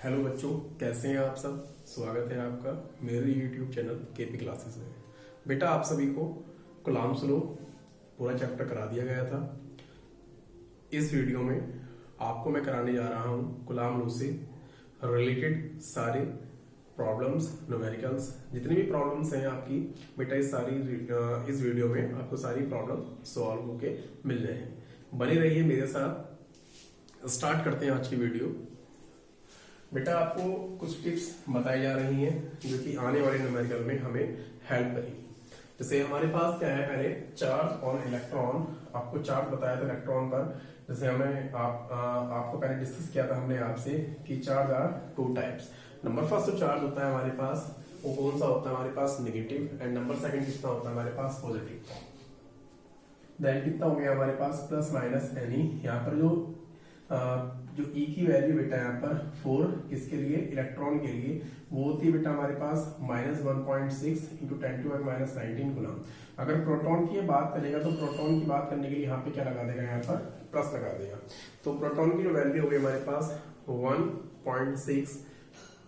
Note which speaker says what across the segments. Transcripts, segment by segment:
Speaker 1: Hello बच्चों, कैसे हैं आप सब। स्वागत है आपका मेरे YouTube चैनल केपी क्लासेस में। बेटा, आप सभी को कूलॉम्स लॉ पूरा चैप्टर करा दिया गया था। इस वीडियो में आपको मैं कराने जा रहा हूँ कूलॉम लॉ से रिलेटेड सारे प्रॉब्लम्स, न्यूमेरिकल्स, जितनी भी प्रॉब्लम्स हैं आपकी बेटा इस वीडियो में आपको सारी प्रॉब्लम सॉल्व होके मिल रहे हैं। बने रहिए मेरे साथ। स्टार्ट करते हैं आज की वीडियो। बेटा, आपको कुछ टिप्स बताई जा रही हैं जो कि आने वाले न्यूमेरिकल में हमें हेल्प करेगी। जैसे हमारे पास क्या है, पहले चार्ज ऑन इलेक्ट्रॉन। आपको चार्ज बताया था इलेक्ट्रॉन पर। जैसे आपको पहले डिस्कस किया था हमने आपसे कि charge are two types. Number first जो चार्ज होता है हमारे पास वो कौन सा होता है हमारे पास, नेगेटिव। एंड नंबर सेकंड कितना होता है हमारे पास, पॉजिटिव। देन कितना हो गया हमारे पास, प्लस माइनस एनी। यहाँ पर जो ई की वैल्यू बेटा यहाँ पर 4 किसके लिए, इलेक्ट्रॉन के लिए, वो होती है बेटा हमारे पास -1.6 इंटू 10⁻⁻19 गुना। अगर प्रोटॉन की बात करेगा तो प्रोटॉन की बात करने के लिए यहाँ पे क्या लगा देगा, यहाँ पर प्लस लगा देगा। तो प्रोटॉन की जो वैल्यू होगी हमारे पास 1.6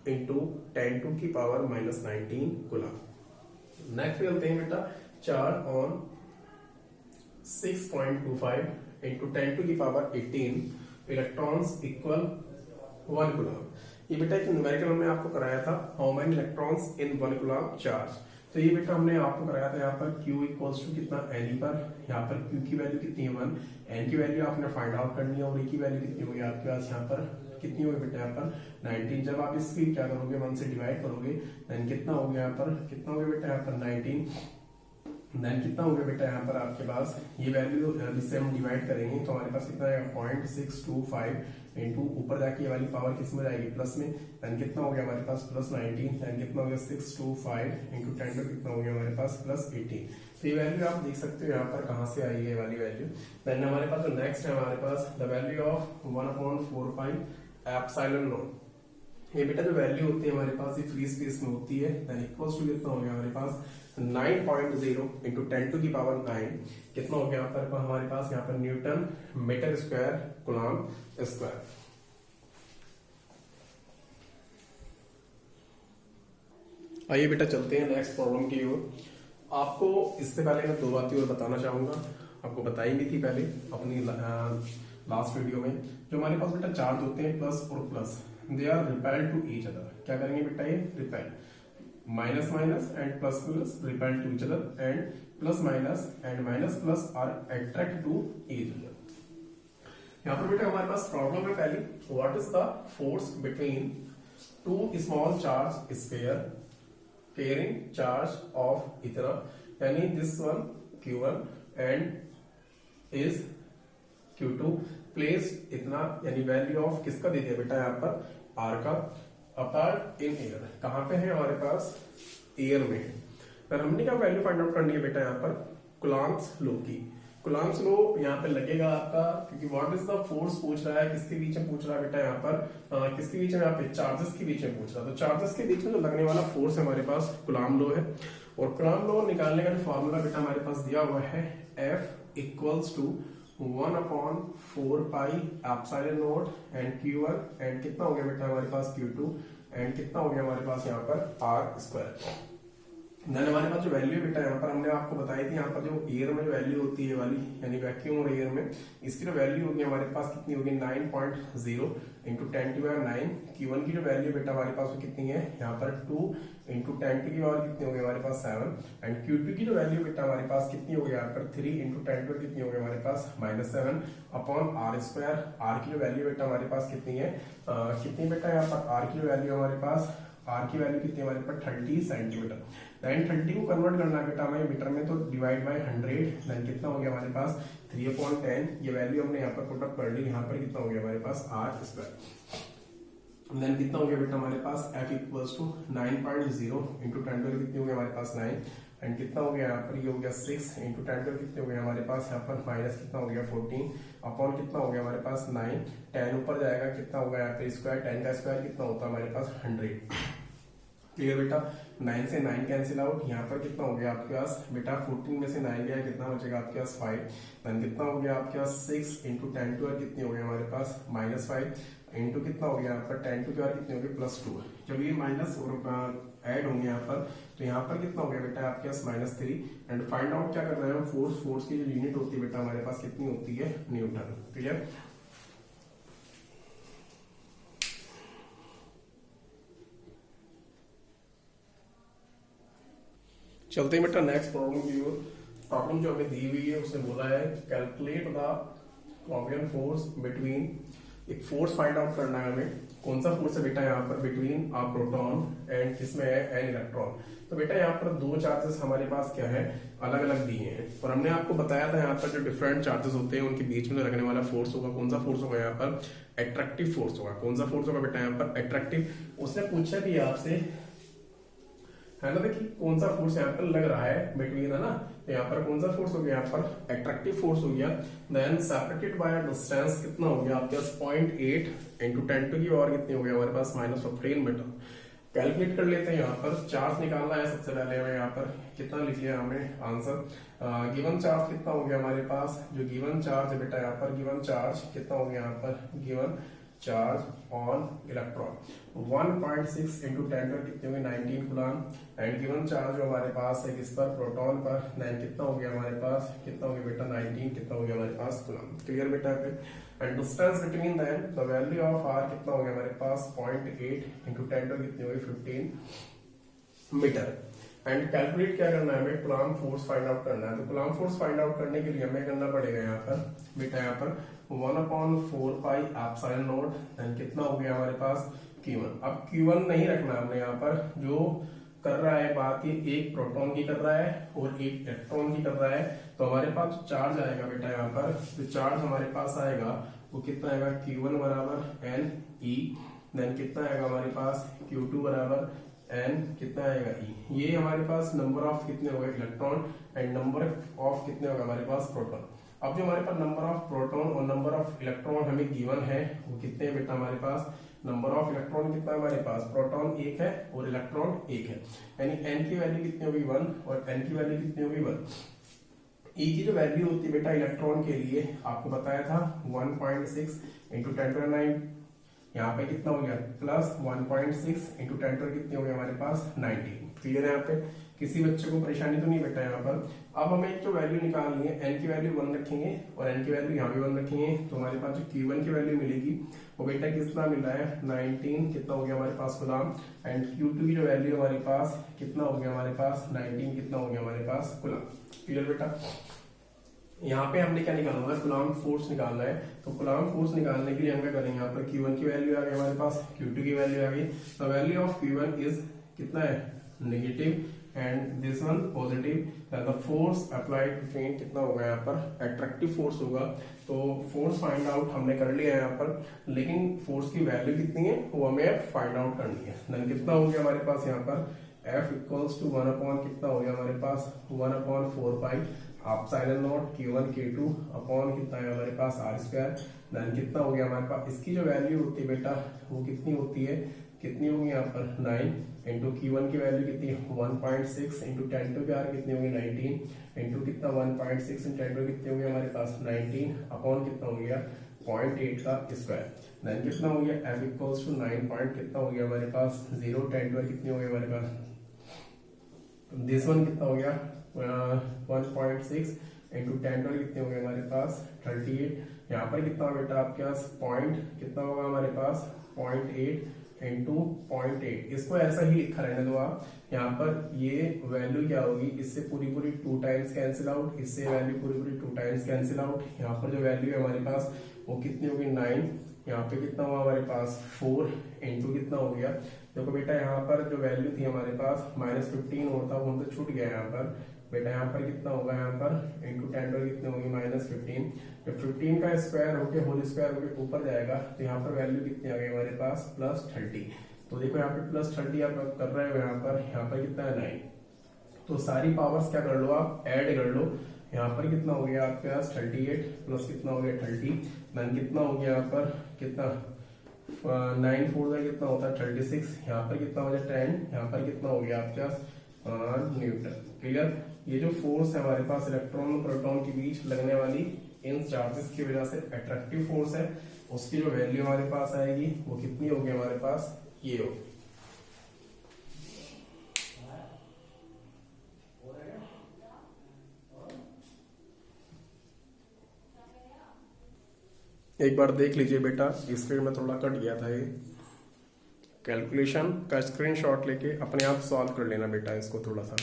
Speaker 1: इंटू 10⁻⁻19 गुना। नेक्स्ट चलते हैं बेटा, charge on 6.25 into 10⁻18 electrons equal 1 coulomb. ये बेटा एक न्यूमेरिकल हमने आपको कराया था, how many electrons in 1 coulomb charge. तो ये बेटा हमने आपको कराया था यहाँ पर Q इक्वल्स टू कितना, N पर। यहाँ पर Q की वैल्यू कितनी है 1, N की वैल्यू आपने फाइंड आउट करनी है और E की वैल्यू कितनी होगी आपके पास यहाँ पर, कितनी होगी बेटा यहाँ पर 19। जब आप इसकी क्या करोगे, 1 से डिवाइड करोगे, देन कितना हो गया यहाँ पर, कितना हो गया बेटा यहाँ पर 19। देन कितना हो गया बेटा यहाँ पर आपके पास, ये वैल्यू जिससे हम डिवाइड करेंगे तो हमारे पास कितना है 0.625 इंटू ऊपर जाके ये वाली पावर किस में जाएगी, प्लस में। देन कितना हो गया हमारे पास प्लस 19। देन कितना हो गया 625 इंटू 10 तो कितना हो गया हमारे पास प्लस 18। तो ये वैल्यू आप देख सकते हो यहाँ पर कहाँ से आई है ये वाली वैल्यू। देन हमारे पास जो नेक्स्ट है हमारे पास the value of 1/4 epsilon naught. ये बेटा जो वैल्यू होती है हमारे पास ये फ्री स्पेस में होती है। देन इक्वल्स टू कितना हो गया हमारे पास 9.0 इंटू 10⁻9 कितना हो गया यहाँ पर हमारे पास, यहाँ पर newton metre square coulomb square. आइए बेटा चलते हैं नेक्स्ट प्रॉब्लम की ओर। आपको इससे पहले मैं 2 बातें और बताना चाहूंगा। आपको बताई भी थी पहले अपनी लास्ट वीडियो में। जो हमारे पास बेटा चार्ज होते हैं प्लस और plus, they are repel to each other. क्या करेंगे बेटा, ये repel, minus minus and plus plus repel to each other, and plus minus and minus plus are attract to each other. यहाँ पर बेटा हमारे पास प्रॉब्लम है पहली, what is the force between two small charge sphere carrying charge of इतना, यानी this one Q1 and is Q2 placed इतना, यानी वैल्यू ऑफ किसका दे दिया बेटा यहाँ पर R का, अपार्ट इन एयर। कहाँ पे है हमारे पास, एयर में है। पर हमने क्या वैल्यू फाइंड आउट करनी है बेटा यहाँ पर, कूलॉम्स लॉ की। कूलॉम्स लॉ यहाँ पे लगेगा आपका, क्योंकि व्हाट इज द फोर्स पूछ रहा है, किसके बीच में पूछ रहा है बेटा यहाँ पर, किसके बीच में, यहाँ पे चार्जेस के बीच में पूछ रहा है। तो चार्जेस के बीच में जो लगने वाला फोर्स है हमारे पास कूलॉम लॉ है। और कूलॉम लॉ निकालने का जो फॉर्मूला बेटा हमारे पास दिया हुआ है, F equals to 1/4 pi epsilon naught and Q1 and कितना हो गया बेटा हमारे पास Q2 एंड कितना हो गया हमारे पास यहाँ पर R स्क्वायर। देन हमारे पास जो वैल्यू बेटा यहाँ पर हमने आपको बताई थी, यहाँ पर जो एयर में वैल्यू होती है वाली, यानी वैक्यूम और एयर में, इसकी जो वैल्यू होगी हमारे पास कितनी होगी 9.0 इंटू 10⁻9। Q1 की जो वैल्यू बेटा हमारे पास वो कितनी है यहाँ पर 2 इंटू 10 की पावर कितनी होगी हमारे पास 7। एंड Q2 की जो वैल्यू बेटा हमारे पास कितनी होगी यहाँ पर 3 इंटू 10 पर कितनी होगी हमारे पास -7 अपॉन R स्क्वायर। R की जो वैल्यू बेटा हमारे पास कितनी है, कितनी बेटा यहाँ पर R की जो वैल्यू हमारे पास, R की वैल्यू कितनी हमारे पास 30 सेंटीमीटर। देन 30 को कन्वर्ट करना है बेटा हमें मीटर में, तो डिवाइड बाय 100। देन कितना हो गया हमारे पास 3/10। ये वैल्यू हमने यहाँ पर पुट अप कर ली। यहाँ पर कितना हो गया हमारे पास R स्क्वायर। देन कितना हो गया बेटा हमारे पास F इक्वल्स टू 9.0 इंटू 10 पर कितनी हो गया हमारे पास 9 एंड कितना हो गया यहाँ पर, ये हो गया 6 इंटू 10 पर कितने हो गया हमारे पास यहाँ पर माइनस कितना हो गया 14 अपॉन कितना हो गया हमारे पास 9। 10 ऊपर जाएगा, कितना होगा यहाँ पे स्क्वायर, 10 का स्क्वायर कितना होता है हमारे पास 100। क्लियर बेटा, 9 से 9 कैंसिल आउट। यहाँ पर कितना हो गया आपके पास बेटा, 14 में से 9 गया, कितना बचेगा आपके पास 5। देन कितना हो गया आपके पास 6 इंटू 10 टू कितनी हो गया हमारे पास -5 इंटू कितना हो गया यहाँ पर 10 टू की पावर कितनी होगी +2। जब ये माइनस और ऐड होंगे यहाँ पर तो यहाँ पर कितना हो गया बेटा आपके पास -3। एंड फाइंड आउट क्या करना है, फोर्स की जो यूनिट होती है बेटा हमारे पास कितनी होती है, न्यूटन। क्लियर। चलते हैं बेटा नेक्स्ट प्रॉब्लम की ओर। प्रॉब्लम जो हमें दी हुई है उसने बोला है calculate the coordinate force between, एक फोर्स फाइंड आउट करना है हमें। कौन सा फोर्स है बेटा यहाँ पर, बिटवीन अ प्रोटॉन एंड किसमें है, एन इलेक्ट्रॉन। तो बेटा यहाँ पर दो चार्जेस हमारे पास क्या है, अलग अलग दिए हैं और हमने आपको बताया था यहाँ पर जो डिफरेंट चार्जेस होते हैं उनके बीच में लगने वाला फोर्स होगा, कौन सा फोर्स होगा यहाँ पर, एट्रैक्टिव फोर्स होगा। कौन सा फोर्स होगा बेटा यहाँ पर, एट्रैक्टिव। उसने पूछा भी आपसे है ना, देखिए कौन सा फोर्स यहाँ पर लग रहा है बिटवीन, है ना। तो यहाँ पर कौन सा फोर्स हो गया, यहाँ पर एट्रैक्टिव फोर्स हो गया। देन सेपरेटेड बाय डिस्टेंस कितना हो गया आपके पास 0.8 इंटू 10 टू की पावर कितनी हो गया हमारे पास -15 मीटर। कैलकुलेट कर लेते हैं। यहाँ पर चार्ज निकालना है सबसे पहले हमें, यहाँ पर कितना लिख लिया हमें आंसर। गिवन चार्ज कितना हो गया हमारे पास, जो गिवन चार्ज है बेटा यहाँ पर गिवन चार्ज कितना हो गया यहाँ पर, given charge on electron 1.6 into 10 पर कितनी होगी 19 कूलम। एंड गिवन चार्ज जो हमारे पास है किस पर, प्रोटॉन पर, देन कितना हो गया हमारे पास, कितना हो गया बेटा 19, कितना हो गया हमारे पास कूलम। क्लियर बेटा पे। And distance between then the value of R कितना हो गया हमारे पास 0.8 इंटू 10 पर कितनी होगी 15 मीटर। एंड कैलकुलेट क्या करना है हमें, कूलम फोर्स फाइंड आउट करना है। तो कूलम फोर्स फाइंड आउट करने के लिए हमें करना पड़ेगा यहाँ पर बेटा, यहाँ पर 1/4 पाई एप्सिलॉन नॉट, देन कितना हो गया हमारे पास Q1। अब Q1 नहीं रखना हमने यहाँ पर, जो कर रहा है बात ये एक प्रोटॉन की कर रहा है और एक इलेक्ट्रॉन की कर रहा है। तो हमारे पास जो चार्ज आएगा बेटा यहाँ पर, जो चार्ज हमारे पास आएगा वो कितना आएगा, Q1 बराबर NE, देन कितना आएगा हमारे पास Q2 बराबर N, कितना आएगा E। ये हमारे पास नंबर ऑफ कितने हो गए इलेक्ट्रॉन एंड नंबर ऑफ कितने होगा हमारे पास प्रोटॉन। अब जो हमारे पास नंबर ऑफ प्रोटॉन और नंबर ऑफ इलेक्ट्रॉन हमें गिवन है वो कितने हैं बेटा हमारे पास, नंबर ऑफ इलेक्ट्रॉन कितना है हमारे पास, प्रोटॉन 1 है और इलेक्ट्रॉन 1 है, यानी n की वैल्यू कितनी होगी 1 और n की वैल्यू कितनी होगी 1। E की जो वैल्यू होती है बेटा इलेक्ट्रॉन के लिए आपको बताया था 1.6 इंटू 10 टू 9, यहाँ पे कितना हो गया प्लस 1.6 इंटू 10 टू कितनी हो गया हमारे पास 90। क्लियर है, यहाँ पे किसी बच्चे को परेशानी तो नहीं बेटा यहाँ पर। अब हमें जो वैल्यू निकालनी है, n की वैल्यू 1 रखेंगे और n की वैल्यू यहाँ भी 1 रखेंगे, तो हमारे पास जो Q1 की वैल्यू मिलेगी वो बेटा कितना मिल रहा है 19, कितना हो गया हमारे पास कूलम। एंड Q2 की जो वैल्यू हमारे पास कितना हो गया हमारे पास 19, कितना हो गया हमारे पास कूलम। क्लियर बेटा। यहाँ पे हमने क्या निकालना है, कूलम फोर्स निकालना है। तो कूलम फोर्स निकालने के लिए हम क्या करेंगे, यहाँ पर Q1 की वैल्यू आ गई हमारे पास, Q2 की वैल्यू आ गई। The value of Q1 is कितना है negative and this one positive, the force applied between कितना होगा यहाँ पर एट्रैक्टिव फोर्स होगा। तो फोर्स फाइंड आउट हमने कर लिया है यहाँ पर, लेकिन फोर्स की वैल्यू कितनी है वो हमें फाइंड आउट करनी है। देन कितना हो गया हमारे पास यहाँ पर F इक्वल्स टू 1 अपॉन कितना हो गया हमारे पास 1/4 pi epsilon not Q1 Q2 upon कितना है हमारे पास R स्क्वायर। देन कितना हो गया हमारे पास, इसकी जो वैल्यू होती है बेटा वो कितनी होती है, कितनी होगी यहाँ पर 9 इंटू Q1 की वैल्यू कितनी है 1.6 इंटू 10 टू पावर कितनी होगी 19 इंटू कितना 1.6 इंटू 10 टू कितनी होगी हमारे पास 19 अपॉन कितना हो गया 0.8 का स्क्वायर। देन कितना हो गया F इक्वल्स टू 9 पॉइंट कितना हो गया हमारे पास 0 10 टू कितनी हो गई हमारे पास, दिस वन कितना हो गया 1.6 इंटू 10 टू कितने हो गए हमारे पास 38। यहाँ पर कितना होगा बेटा आपके पास पॉइंट कितना होगा हमारे पास 0.8 इंटू 0.8। इसको ऐसा ही लिखा रहने दो आप। यहाँ पर ये वैल्यू क्या होगी, इससे पूरी 2 टाइम्स कैंसिल आउट, इससे वैल्यू पूरी 2 टाइम्स कैंसिल आउट। यहाँ पर जो वैल्यू है हमारे पास वो कितनी होगी 9, यहाँ पे कितना हुआ हमारे पास 4 इंटू कितना हो गया, देखो बेटा यहाँ पर जो वैल्यू थी हमारे पास -15 होता वो तो छूट गया यहाँ पर बेटा, यहाँ पर कितना होगा यहाँ पर इंटू 10 टू कितनी होगी -15। जब 15 का स्क्वायर होके होल स्क्वायर होके ऊपर जाएगा तो यहाँ पर वैल्यू कितनी आ गई हमारे पास +30। तो देखो यहाँ पे +30 आप कर रहे हो, यहाँ पर कितना है 9। तो सारी पावर्स क्या कर लो आप ऐड कर लो। यहाँ पर कितना हो गया आपके पास 38 प्लस कितना हो गया 30, देन कितना हो गया यहाँ पर कितना 9 4 कितना होता है 36, यहाँ पर कितना हो गया 10, यहाँ पर कितना हो गया आपके पास न्यूटन। क्लियर। ये जो फोर्स है हमारे पास इलेक्ट्रॉन और प्रोटॉन के बीच लगने वाली इन चार्जेस की वजह से अट्रैक्टिव फोर्स है। उसकी जो वैल्यू हमारे पास आएगी वो कितनी होगी हमारे पास, ये होगी। एक बार देख लीजिए बेटा, स्क्रीन में थोड़ा कट गया था ये, कैलकुलेशन का स्क्रीनशॉट लेके अपने आप सॉल्व कर लेना बेटा इसको थोड़ा सा।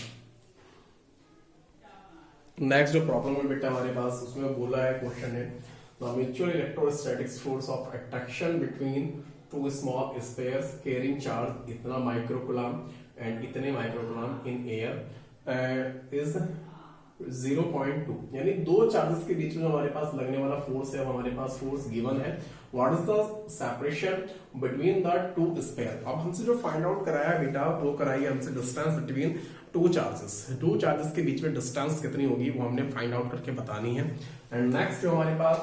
Speaker 1: नेक्स्ट जो प्रॉब्लम है बेटा हमारे पास, उसमें बोला है, क्वेश्चन है the mutual electrostatics force of attraction between two small spheres carrying charge इतना माइक्रोकूलम एंड इतने माइक्रोकूलम इन एयर इज 0.2, यानी दो चार्जेस के बीच में हमारे पास लगने वाला फोर्स है, हमारे पास फोर्स गिवन है। What is the separation between the two sphere. अब हमसे जो फाइंड आउट कराया बेटा, वो कराई हमसे डिस्टेंस बिटवीन टू चार्जेस के बीच में डिस्टेंस कितनी होगी वो हमने फाइंड आउट करके बतानी है। एंड नेक्स्ट जो हमारे पास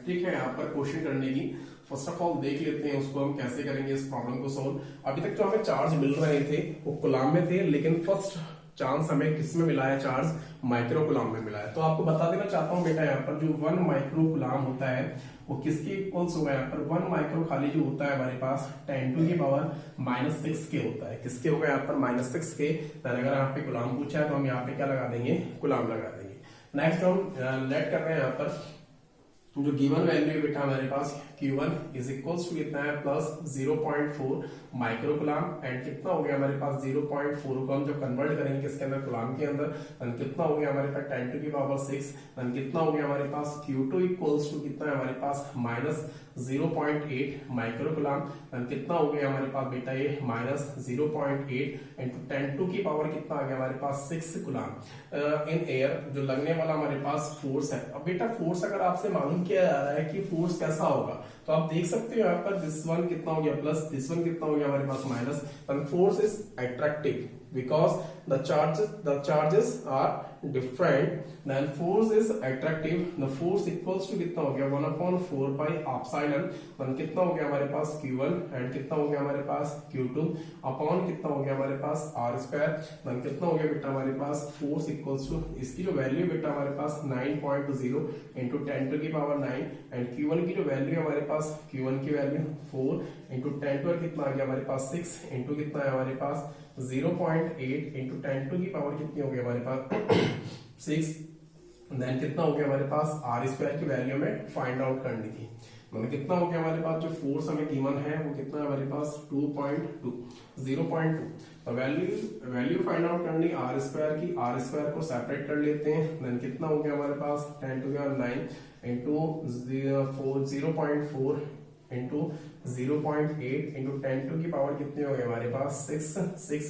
Speaker 1: ठीक है यहाँ पर क्वेश्चन करने की, फर्स्ट ऑफ ऑल देख लेते हैं उसको हम कैसे करेंगे इस प्रॉब्लम को सोल्व। अभी तक जो हमें चार्ज मिल रहे थे वो कूलम में थे, लेकिन फर्स्ट चांस हमें किस में मिला है, चार्ज माइक्रोकूलम में मिला है। तो आपको बता देना चाहता हूं बेटा, यहाँ पर जो 1 माइक्रोकूलम होता है वो किसके इक्वल्स होगा, यहाँ पर 1 माइक्रो खाली जो होता है हमारे पास 10⁻⁻6 के होता है। किसके होगा यहाँ पर, -6 के। अगर यहाँ पे कूलम पूछा है तो हम यहाँ पे क्या लगा देंगे, कूलम लगा देंगे। नेक्स्ट हम लेट कर रहे हैं यहाँ पर जो गिवन वैल्यू है बेटा हमारे पास Q1 इज इक्वल्स टू कितना है, +0.4 माइक्रोकूलम एंड कितना हो गया हमारे पास 0.4 को हम जब कन्वर्ट करेंगे किसके अंदर, कूलम के अंदर, एंड कितना हो गया हमारे पास 10⁻6 एंड कितना हो गया हमारे पास Q2 इक्वल्स टू कितना है हमारे पास -0.8 माइक्रोकूलम एंड कितना हो गया हमारे पास बेटा ये -0.8 इंटू 10⁻⁴ कितना आ गया हमारे पास 6 कूलम इन एयर, जो लगने वाला हमारे पास फोर्स है। अब बेटा फोर्स अगर आपसे मालूम किया जा रहा है कि फोर्स कैसा होगा, तो आप देख सकते हो यहाँ पर दिस वन कितना हो गया प्लस, दिस वन कितना हो गया हमारे पास minus, and force is attractive because the charges are different, then force is attractive, the force equals to कितना हो गया 1/4 by epsilon, then कितना हो गया हमारे पास Q1 एंड कितना हो गया हमारे पास Q2 अपॉन कितना हो गया हमारे पास R², then कितना हो गया बेटा हमारे पास फोर्स इक्वल्स टू, इसकी जो वैल्यू बेटा हमारे पास 9.0 इंटू 10⁹ एंड Q1 की जो वैल्यू है हमारे पास, Q1 की वैल्यू 4 इंटू 10 कितना आ गया हमारे पास 6 इंटू कितना है हमारे पास 0.8 इंटू 10⁻⁴ कितनी हो गई हमारे पास 6, देन कितना हो गया हमारे पास R² की वैल्यू में फाइंड आउट करनी थी। मतलब कितना हो गया हमारे पास, जो फोर्स हमें गिवन है वो कितना है हमारे पास 0.2। तो वैल्यू फाइंड आउट करनी R² की, R² को सेपरेट कर लेते हैं, देन कितना हो गया हमारे पास 10⁹ इंटू 0.4 इंटू 0.8 इंटू 10⁻⁴ कितने हो गए हमारे पास 6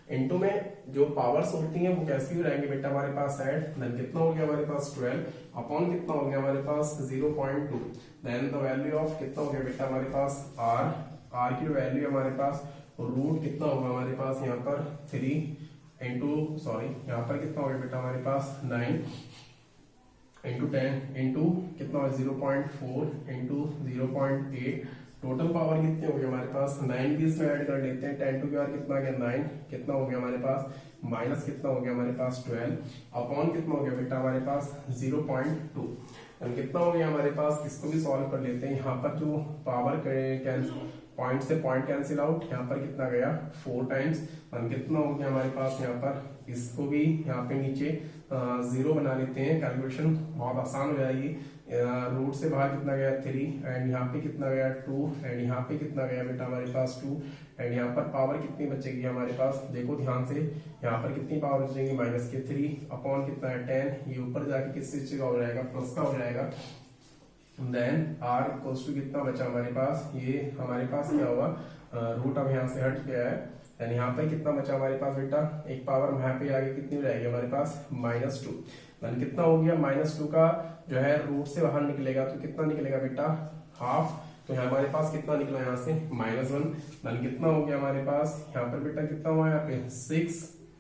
Speaker 1: इंटू में जो पावर्स होती हैं वो कैसी हो रहेंगे बेटा हमारे पास ऐड, देन कितना हो गया हमारे पास 12 अपॉन कितना हो गया हमारे पास 0.2, देन द वैल्यू ऑफ कितना हो गया बेटा हमारे पास R की वैल्यू हमारे पास रूट कितना होगा हमारे पास यहाँ पर 3 इंटू यहाँ पर कितना हो गया बेटा हमारे पास 9 इंटू 10 इंटू कितना 0.4 इंटू 0.8, टोटल पावर कितनी होगी हमारे पास 9 भी इसमें ऐड कर लेते हैं, 10⁻⁴ कितना आ गया 9, कितना हो गया हमारे पास माइनस कितना हो गया हमारे पास 12 अपॉन कितना हो गया बेटा हमारे पास 0.2, कितना हो गया हमारे पास, इसको भी सॉल्व कर लेते हैं। यहाँ पर जो पावर पॉइंट से पॉइंट कैंसिल आउट, यहाँ पर कितना गया 4 टाइम्स, कितना हो गया हमारे पास यहाँ पर, इसको भी यहाँ पे नीचे 0 बना लेते हैं, कैलकुलेशन बहुत आसान हो जाएगी। रूट से बाहर कितना गया 3 एंड यहाँ पे कितना गया 2 एंड यहाँ पे कितना गया बेटा हमारे पास 2 एंड यहाँ पर पावर कितनी बचेगी हमारे पास, देखो ध्यान से, यहाँ पर कितनी पावर बचेगी -3 अपॉन कितना है 10, ये ऊपर जाके किस चीज का हो जाएगा, प्लस का हो जाएगा। देन R इक्वल्स टू कितना बचा हमारे पास, ये हमारे पास क्या हुआ, रूट अब यहाँ से हट गया है, यानी यहाँ पे कितना बचा हमारे पास बेटा, एक पावर यहाँ पे आगे कितनी रहेगी हमारे पास -2, देन कितना हो गया -2 का जो है रूट से बाहर निकलेगा तो कितना निकलेगा बेटा हाफ, तो यहाँ हमारे पास कितना निकला यहाँ से -1, देन कितना हो गया हमारे पास यहाँ पर बेटा कितना हुआ यहाँ पे 6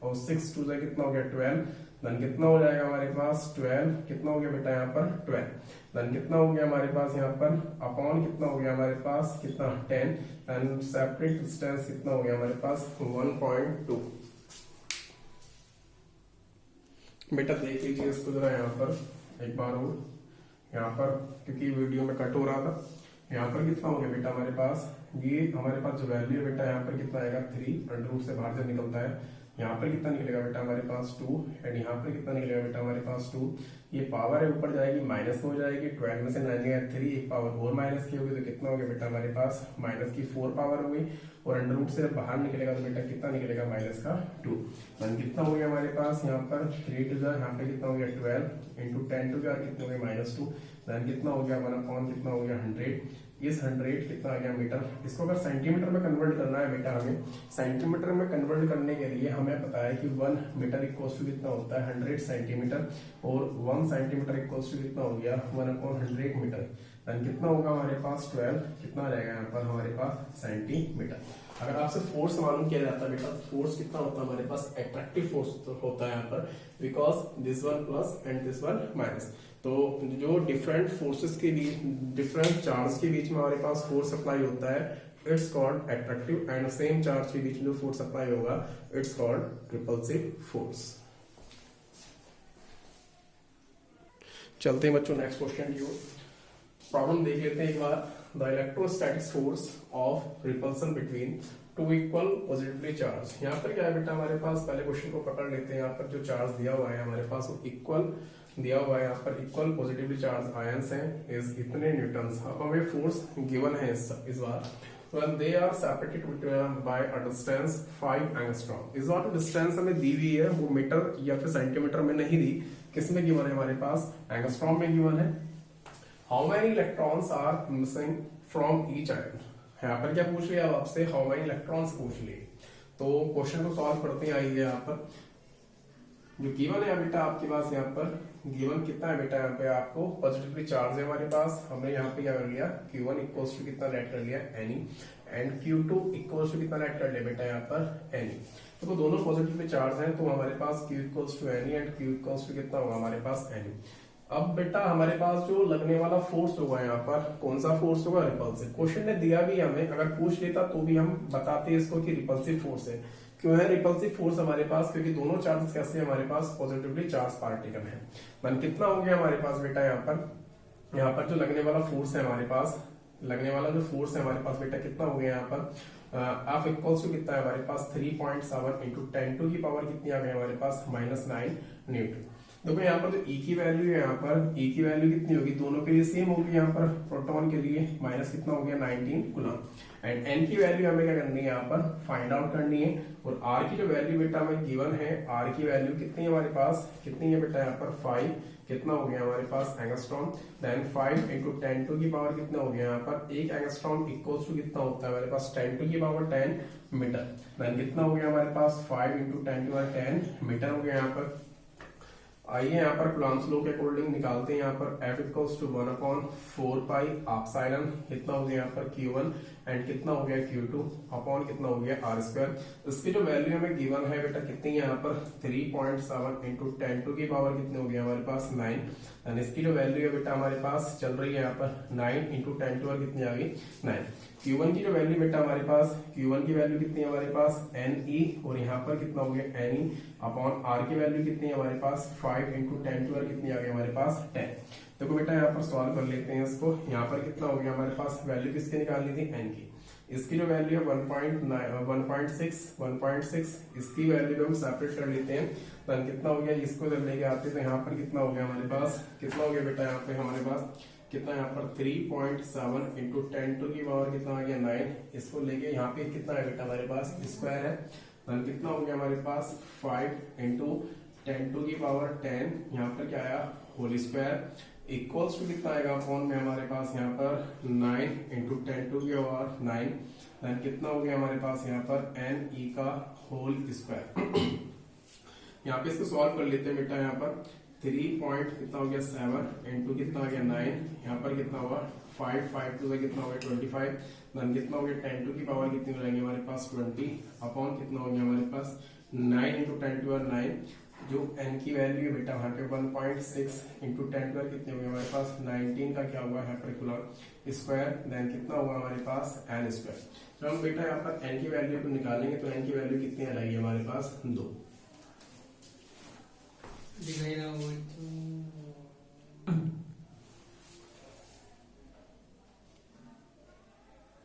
Speaker 1: और 6 2 से कितना हो गया 12, देन कितना हो जाएगा हमारे पास 12, कितना हो गया बेटा यहाँ पर 12, देन कितना हो गया हमारे पास यहाँ पर अपॉन कितना हो गया हमारे पास कितना 10 एंड सेपरेट डिस्टेंस कितना हो गया हमारे पास 1.2। बेटा देख लीजिए इसको जरा यहाँ पर एक बार और, यहाँ पर क्योंकि वीडियो में कट हो रहा था, यहाँ पर कितना हो गया बेटा हमारे पास, ये हमारे पास जो वैल्यू है बेटा यहाँ पर कितना आएगा 3, अंडर रूट से बाहर जब निकलता है यहाँ पर कितना निकलेगा बेटा हमारे पास 2, एंड यहाँ पर कितना निकलेगा बेटा हमारे पास 2। ये पावर है ऊपर जाएगी माइनस में हो जाएगी, 12 में से 9 गया 3, एक पावर और माइनस की होगी तो कितना हो गया बेटा हमारे पास माइनस की 4 पावर हो गई, और अंडर रूट से बाहर निकलेगा तो बेटा कितना निकलेगा माइनस का 2। दैन कितना हो गया हमारे पास यहाँ पर 3 टू यहाँ पे कितना हो गया 12 इंटू 10 टू कितना हो गया -2। दैन कितना हो गया 1/, कितना हो गया 100। इस 100 कितना आ गया मीटर। इसको अगर सेंटीमीटर में कन्वर्ट करना है बेटा, हमें सेंटीमीटर में कन्वर्ट करने के लिए हमें पता है कि 1 मीटर इक्वल टू कितना होता है 100 सेंटीमीटर, और 1 सेंटीमीटर इक्वल टू कितना हो गया 1/100 मीटर। देन कितना होगा हमारे पास 12, कितना आ जाएगा यहाँ पर हमारे पास सेंटीमीटर। अगर आपसे फोर्स मालूम किया जाता है बेटा, फोर्स कितना होता है हमारे पास, एट्रैक्टिव फोर्स होता है यहाँ पर, because this one plus and this one minus. तो जो डिफरेंट फोर्सेस के बीच, डिफरेंट चार्ज के बीच में हमारे पास फोर्स अप्लाई होता है, it's called attractive, and same charge के बीच में जो फोर्स अप्लाई होगा इट्स कॉल्ड रिपल्सिव फोर्स। चलते हैं बच्चों नेक्स्ट क्वेश्चन की ओर। प्रॉब्लम देख लेते हैं एक बार। The electrostatic force of repulsion between two equal positively charge. यहाँ पर क्या है बेटा हमारे पास, पहले क्वेश्चन को पकड़ लेते हैं। यहाँ पर जो चार्ज दिया हुआ है हमारे पास वो इक्वल दिया हुआ है, यहाँ पर इक्वल पॉजिटिवली चार्ज आयंस हैं, इज इतने न्यूटन्स। अब हमें फोर्स गिवन है इस बार, when they are separated by a distance 5 angstrom। इस बार तो डिस्टेंस हमें दी हुई है, वो मीटर या फिर सेंटीमीटर में नहीं दी, किसमें गिवन है हमारे पास, एंगस्ट्रॉम में गिवन है। How many electrons are missing from each ion. यहाँ पर क्या पूछ लिया आपसे, हाउ मेनी इलेक्ट्रॉन्स पूछ लिए। तो क्वेश्चन को सॉल्व करते हैं। आइए यहाँ पर जो गिवन है बेटा आपके पास, यहाँ पर गिवन कितना है बेटा, यहाँ पे आपको पॉजिटिवली चार्ज है हमारे पास। हमने यहाँ पे क्या कर लिया, Q1 इक्वल्स टू कितना लेट कर लिया Ni, and Q2 equals to कितना लेट कर लिया बेटा यहाँ पर Ni। तो दोनों पॉजिटिवली चार्ज हैं, तो हमारे पास Q equals to Ni and Q equals to कितना होगा हमारे पास Ni। अब बेटा हमारे पास जो लगने वाला फोर्स होगा यहाँ पर, कौन सा फोर्स होगा, रिपल्सिव। क्वेश्चन ने दिया भी हमें, अगर पूछ लेता तो भी हम बताते इसको कि रिपल्सिव फोर्स है। क्यों है रिपल्सिव फोर्स हमारे पास, क्योंकि दोनों चार्जेस कैसे हमारे पास पॉजिटिवली चार्ज पार्टिकल है। मन कितना हो गया हमारे पास बेटा यहाँ पर जो लगने वाला फोर्स है हमारे पास, लगने वाला जो फोर्स है हमारे पास बेटा कितना हो गया यहाँ पर, F इक्वल्स टू कितना है हमारे पास 3.7 इंटू 10 टू की पावर कितनी आ गई हमारे पास -9 न्यूटन। देखो यहाँ पर जो E की वैल्यू है, यहाँ पर E की वैल्यू कितनी होगी, दोनों के लिए सेम होगी। यहाँ पर प्रोटॉन के लिए माइनस कितना हो गया 19 कूलम, एंड N की वैल्यू हमें क्या करनी है यहाँ पर फाइंड आउट करनी है। और R की जो वैल्यू बेटा हमें गिवन है, R की वैल्यू कितनी है हमारे पास, कितनी है बेटा यहाँ पर 5, कितना हो गया हमारे पास एंगस्ट्रॉम। देन 5 इंटू 10 टू की पावर कितना हो गया यहाँ पर, एक एंगस्ट्रॉम इक्वल्स टू कितना होता है हमारे पास 10 टू की पावर 10 मीटर। देन कितना हो गया हमारे पास 5 इंटू 10 टू 10 मीटर हो गया यहाँ पर। आइए यहाँ पर कूलॉम्स लॉ के अकॉर्डिंग निकालते हैं। यहाँ पर F equals to 1/4 pi epsilon कितना हो गया यहाँ पर Q1, एंड कितना हो गया Q2 अपॉन कितना हो गया R²। इसकी जो वैल्यू हमें गिवन है बेटा कितनी है यहाँ पर 3.7 इंटू 10 टू की पावर कितनी हो गया हमारे पास 9, एंड इसकी जो वैल्यू है बेटा हमारे पास चल रही है यहाँ पर 9 इंटू 10 टू कितनी आ गई 9। Q1 की जो वैल्यू बेटा हमारे पास, Q1 की वैल्यू कितनी है हमारे पास Ne, और यहाँ पर कितना हो गया Ne अपॉन R की वैल्यू कितनी है हमारे पास 5 इंटू 10 टू कितनी आ गई हमारे पास 10। देखो बेटा यहाँ पर सॉल्व कर लेते हैं इसको। यहाँ पर कितना हो गया हमारे पास, वैल्यू किसकी निकालनी थी N की। इसकी जो वैल्यू है 1.6, इसकी वैल्यू हम सेपरेट कर लेते हैं। तो कितना हो गया, इसको जब लेके आते हैं तो यहाँ पर कितना हो गया हमारे पास, कितना हो गया बेटा यहाँ पे हमारे पास कितना यहाँ पर 3.7 इंटू 10 टू की पावर कितना आ गया 9। इसको लेके यहाँ पे कितना है बेटा हमारे पास स्क्वायर है। then कितना हो गया हमारे पास 5 इंटू 10 टू की पावर 10, यहाँ पर क्या आया होल स्क्वायर इक्वल्स टू कितना आएगा अपॉन में हमारे पास यहाँ पर 9 इंटू 10 टू की पावर 9। then कितना हो गया हमारे पास यहाँ पर Ne का होल स्क्वायर। यहाँ पे इसको सॉल्व कर लेते हैं बेटा। यहाँ पर 3 पॉइंट कितना हो गया 7 इंटू कितना आ गया 9, यहाँ पर कितना हुआ 5 टू से कितना हो गया 25, देन कितना हो गया 10 टू की पावर कितनी हो जाएगी हमारे पास 20 अपॉन कितना हो गया हमारे पास 9 इंटू 10 टू 9। जो n की वैल्यू है बेटा वहाँ पे 1.6 इंटू 10 टू कितनी हो गई हमारे पास 19 का क्या हुआ है पर स्क्वायर, देन कितना हुआ हमारे पास n स्क्वायर। तो हम बेटा यहाँ पर n की वैल्यू को निकालेंगे तो n की वैल्यू कितनी आ जाएगी हमारे पास 2।
Speaker 2: दिखाई ना हो